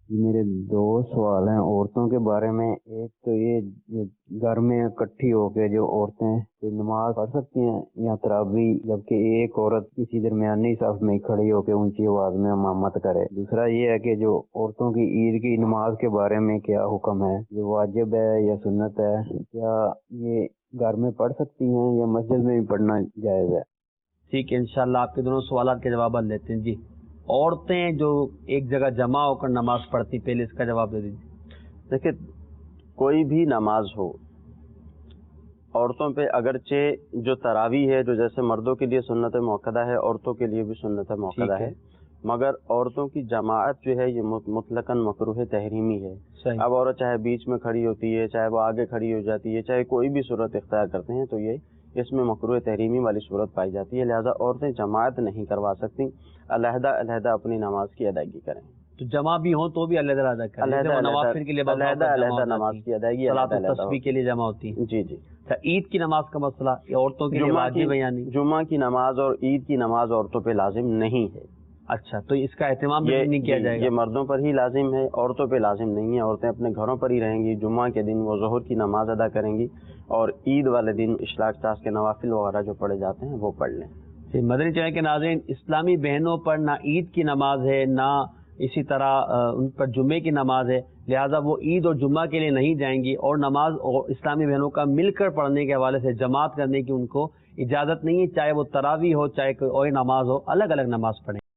میرے دو سوال ہیں عورتوں کے بارے میں۔ ایک تو یہ جو گھر میں اکٹھی ہو کے جو عورتیں کوئی نماز پڑھ سکتی ہیں یا تراویح، جبکہ ایک عورت کسی درمیانی صف میں کھڑی ہو کے اونچی آواز میں امامت کرے۔ دوسرا یہ ہے کہ جو عورتوں کی عید کی نماز کے بارے میں کیا حکم ہے، یہ واجب ہے یا سنت ہے؟ کیا یہ گھر میں پڑھ سکتی ہیں یا مسجد میں بھی پڑھنا جائز ہے؟ ٹھیک ہے، انشاءاللہ آپ کے دونوں سوالات کے جواب لیتے ہیں۔ جی، عورتیں جو ایک جگہ جمع ہو کر نماز پڑھتی، پہلے اس کا جواب دے دیجیے۔ دیکھیں، کوئی بھی نماز ہو، عورتوں پہ اگرچہ جو تراویح ہے جو جیسے مردوں کے لیے سنت موقدہ ہے، عورتوں کے لیے بھی سنت موقدہ ہے، مگر عورتوں کی جماعت جو ہے یہ مطلقاً مکروہ تحریمی ہے۔ اب عورت چاہے بیچ میں کھڑی ہوتی ہے، چاہے وہ آگے کھڑی ہو جاتی ہے، چاہے کوئی بھی صورت اختیار کرتے ہیں تو یہ اس میں مکروہ تحریمی والی صورت پائی جاتی ہے، لہذا عورتیں جماعت نہیں کروا سکتی، علیحدہ علیحدہ اپنی نماز کی ادائیگی کریں۔ تو جمع بھی ہوں تو بھی علیحدہ ادا کریں، علیحدہ نوافل کے لیے علیحدہ نماز کی ادائیگی صلاۃ التسبیح کے لیے جمع ہوتی ہیں۔ جی جی۔ اچھا، عید کی نماز کا مسئلہ عورتوں کے لیے واجب ہے یا نہیں؟ جمعہ کی نماز اور عید کی نماز عورتوں پہ لازم نہیں ہے۔ اچھا، تو اس کا اہتمام بھی نہیں کیا جائے گا؟ یہ مردوں پر ہی لازم ہے، عورتوں پہ لازم نہیں ہے۔ عورتیں اپنے گھروں پر ہی رہیں گی، جمعہ کے دن وہ ظہر کی نماز ادا کریں گی اور عید والے دن اشراق طاس کے نوافل وغیرہ جو پڑھے جاتے ہیں وہ پڑھ لیں۔ مدنی چینل کے ناظرین، اسلامی بہنوں پر نہ عید کی نماز ہے، نہ اسی طرح ان پر جمعے کی نماز ہے، لہٰذا وہ عید اور جمعہ کے لیے نہیں جائیں گی، اور نماز اور اسلامی بہنوں کا مل کر پڑھنے کے حوالے سے جماعت کرنے کی ان کو اجازت نہیں ہے، چاہے وہ تراویح ہو چاہے کوئی اور نماز ہو، الگ الگ نماز پڑھیں۔